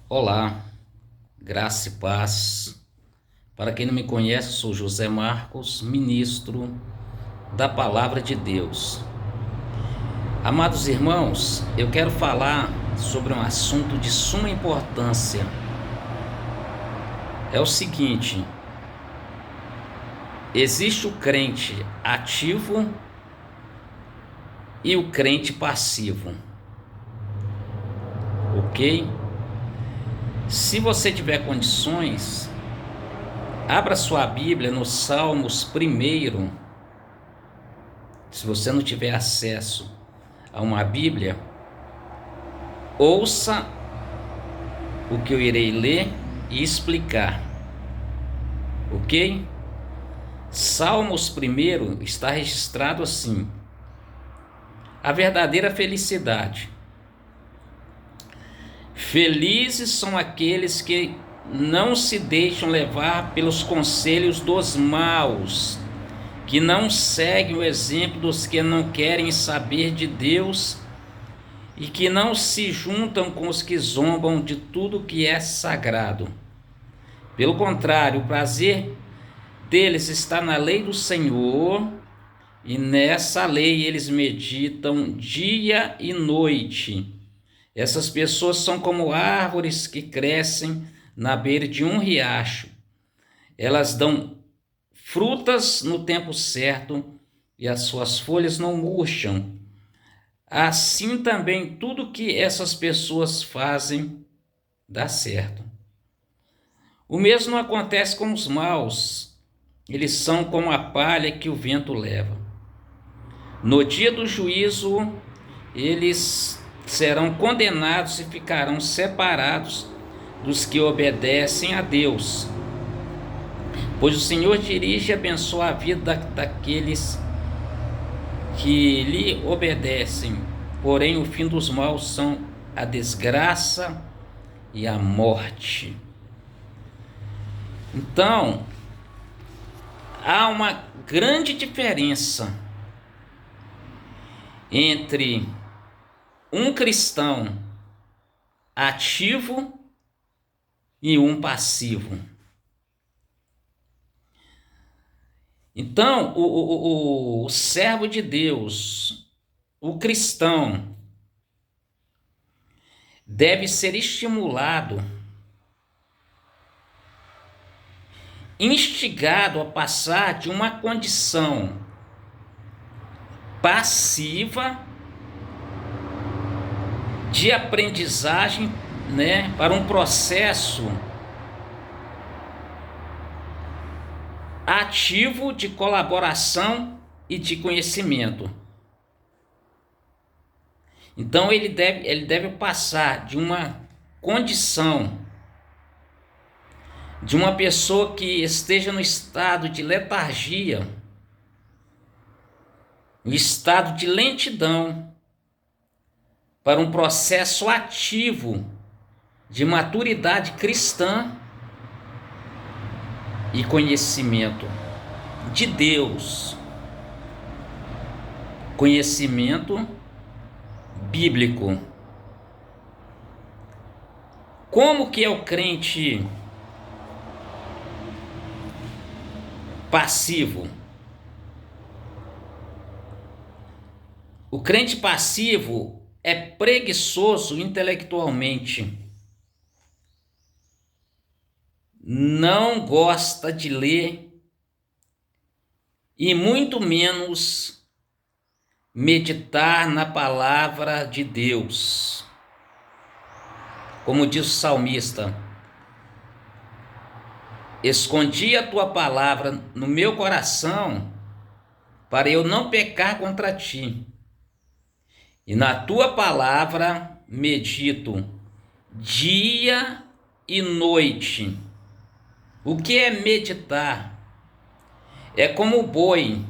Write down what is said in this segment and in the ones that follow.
Olá, graça e paz. Para quem não me conhece, sou José Marcos, ministro da Palavra de Deus. Amados irmãos, eu quero falar sobre um assunto de suma importância. É o seguinte: existe o crente ativo e o crente passivo, ok? Se você tiver condições, abra sua Bíblia no Salmos primeiro. Se você não tiver acesso a uma Bíblia, ouça o que eu irei ler e explicar, ok? Salmos primeiro está registrado assim: a verdadeira felicidade. Felizes são aqueles que não se deixam levar pelos conselhos dos maus, que não seguem o exemplo dos que não querem saber de Deus e que não se juntam com os que zombam de tudo que é sagrado. Pelo contrário, o prazer deles está na lei do Senhor, e nessa lei eles meditam dia e noite. Essas pessoas são como árvores que crescem na beira de um riacho. Elas dão frutas no tempo certo e as suas folhas não murcham. Assim também tudo que essas pessoas fazem dá certo. O mesmo acontece com os maus. Eles são como a palha que o vento leva. No dia do juízo, eles serão condenados e ficarão separados dos que obedecem a Deus, pois o Senhor dirige e abençoa a vida daqueles que lhe obedecem. Porém, o fim dos maus são a desgraça e a morte. Então, há uma grande diferença entre um cristão ativo e um passivo. Então, o servo de Deus, o cristão, deve ser estimulado, instigado a passar de uma condição passiva de aprendizagem, para um processo ativo de colaboração e de conhecimento. Então ele deve passar de uma condição de uma pessoa que esteja no estado de letargia, no estado de lentidão, para um processo ativo de maturidade cristã e conhecimento de Deus, conhecimento bíblico. Como que é o crente passivo? O crente passivo é preguiçoso intelectualmente, não gosta de ler e muito menos meditar na palavra de Deus. Como diz o salmista: escondi a tua palavra no meu coração para eu não pecar contra ti. E na tua palavra medito dia e noite. O que é meditar? É como o boi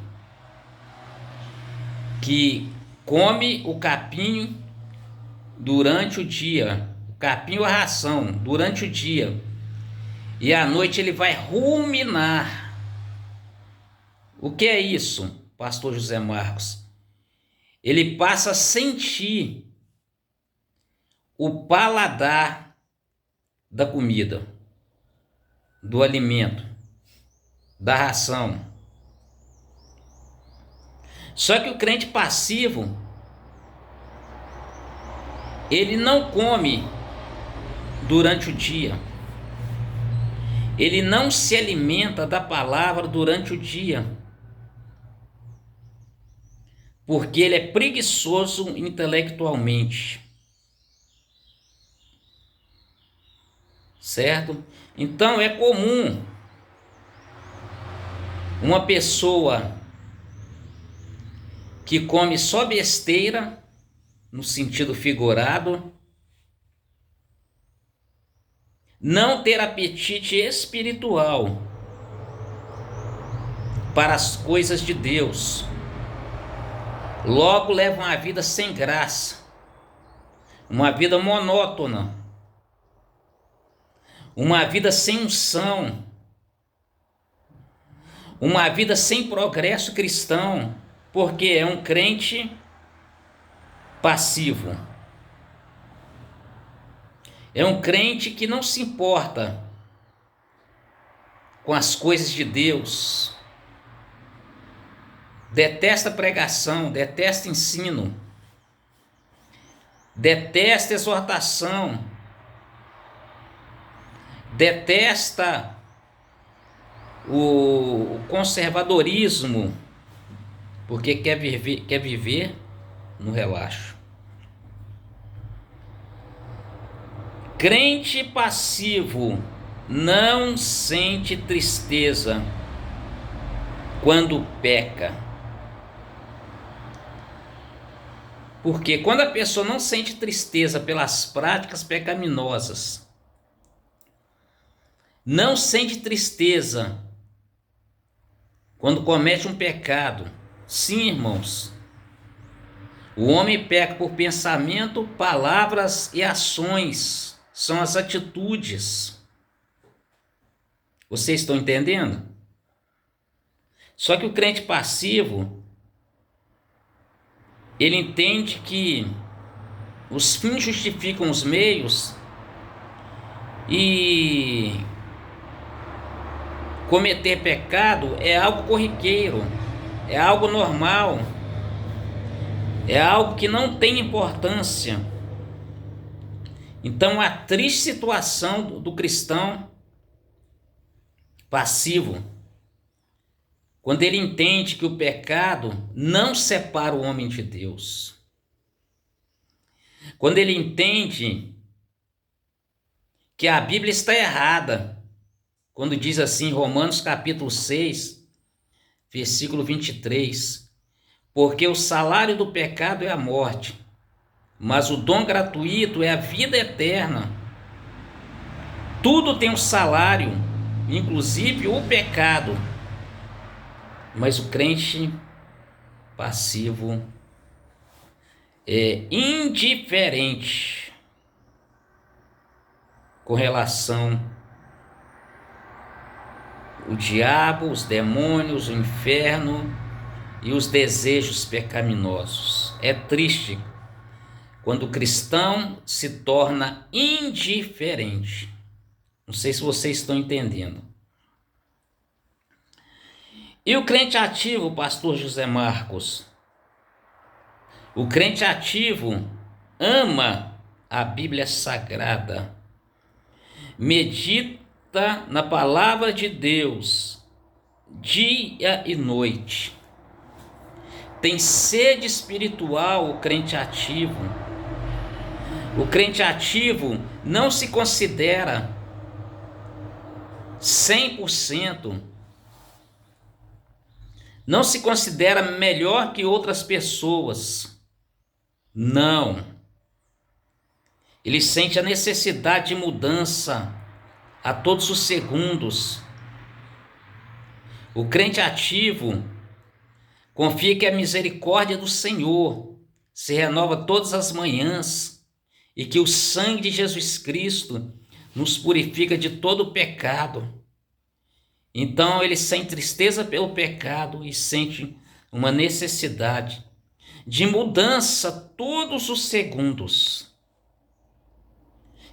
que come o capim durante o dia, o capim ou a ração durante o dia, e à noite ele vai ruminar. O que é isso, pastor José Marcos? Ele passa a sentir o paladar da comida, do alimento, da ração. Só que o crente passivo, ele não come durante o dia. Ele não se alimenta da palavra durante o dia. Porque ele é preguiçoso intelectualmente. Certo? Então é comum uma pessoa que come só besteira, no sentido figurado, não ter apetite espiritual para as coisas de Deus. Logo leva uma vida sem graça, uma vida monótona, uma vida sem unção, uma vida sem progresso cristão, porque é um crente passivo. É um crente que não se importa com as coisas de Deus. Detesta pregação, detesta ensino, detesta exortação, detesta o conservadorismo, porque quer viver no relaxo. Crente passivo não sente tristeza quando peca. Porque quando a pessoa não sente tristeza pelas práticas pecaminosas, não sente tristeza quando comete um pecado. Sim, irmãos, o homem peca por pensamento, palavras e ações. São as atitudes. Vocês estão entendendo? Só que o crente passivo, ele entende que os fins justificam os meios e cometer pecado é algo corriqueiro, é algo normal, é algo que não tem importância. Então, a triste situação do cristão passivo, quando ele entende que o pecado não separa o homem de Deus, quando ele entende que a Bíblia está errada, quando diz assim, Romanos capítulo 6, versículo 23, porque o salário do pecado é a morte, mas o dom gratuito é a vida eterna. Tudo tem um salário, inclusive o pecado. Mas o crente passivo é indiferente com relação ao diabo, os demônios, o inferno e os desejos pecaminosos. É triste quando o cristão se torna indiferente. Não sei se vocês estão entendendo. E o crente ativo, pastor José Marcos? O crente ativo ama a Bíblia Sagrada, medita na palavra de Deus dia e noite. Tem sede espiritual o crente ativo. O crente ativo não se considera 100%, não se considera melhor que outras pessoas. Não. Ele sente a necessidade de mudança a todos os segundos. O crente ativo confia que a misericórdia do Senhor se renova todas as manhãs e que o sangue de Jesus Cristo nos purifica de todo o pecado. Então ele sente tristeza pelo pecado e sente uma necessidade de mudança todos os segundos.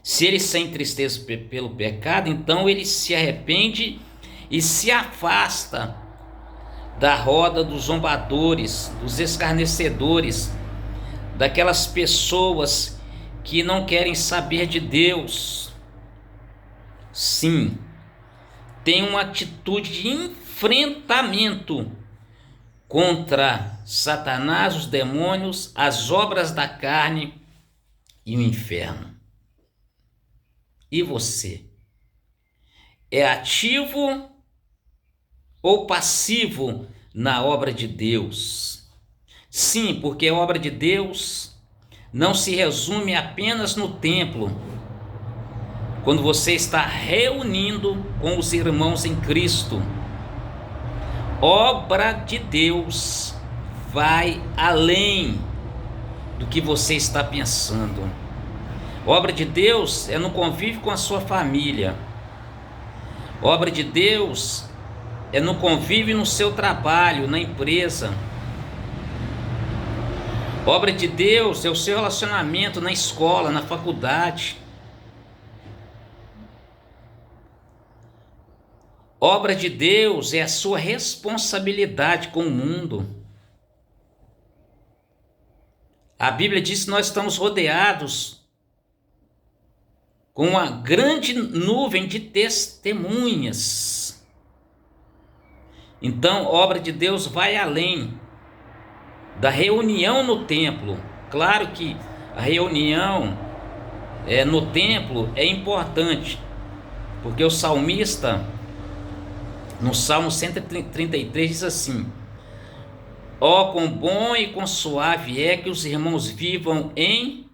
Se ele sente tristeza pelo pecado, então ele se arrepende e se afasta da roda dos zombadores, dos escarnecedores, daquelas pessoas que não querem saber de Deus. Sim, tem uma atitude de enfrentamento contra Satanás, os demônios, as obras da carne e o inferno. E você? É ativo ou passivo na obra de Deus? Sim, porque a obra de Deus não se resume apenas no templo, quando você está reunindo com os irmãos em Cristo. Obra de Deus vai além do que você está pensando. Obra de Deus é no convívio com a sua família. Obra de Deus é no convívio no seu trabalho, na empresa. Obra de Deus é o seu relacionamento na escola, na faculdade. Obra de Deus é a sua responsabilidade com o mundo. A Bíblia diz que nós estamos rodeados com uma grande nuvem de testemunhas. Então, obra de Deus vai além da reunião no templo. Claro que a reunião no templo é importante, porque o salmista, no Salmo 133, diz assim: ó, quão bom e quão suave é que os irmãos vivam em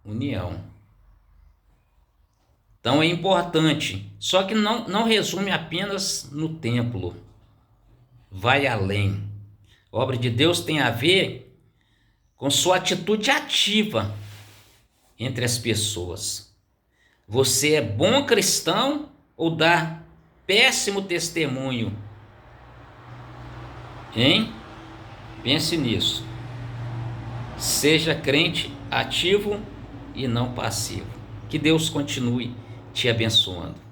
união. Então é importante, só que não resume apenas no templo, vai além. A obra de Deus tem a ver com sua atitude ativa entre as pessoas. Você é bom cristão ou dá péssimo testemunho? Hein? Pense nisso. Seja crente ativo e não passivo. Que Deus continue te abençoando.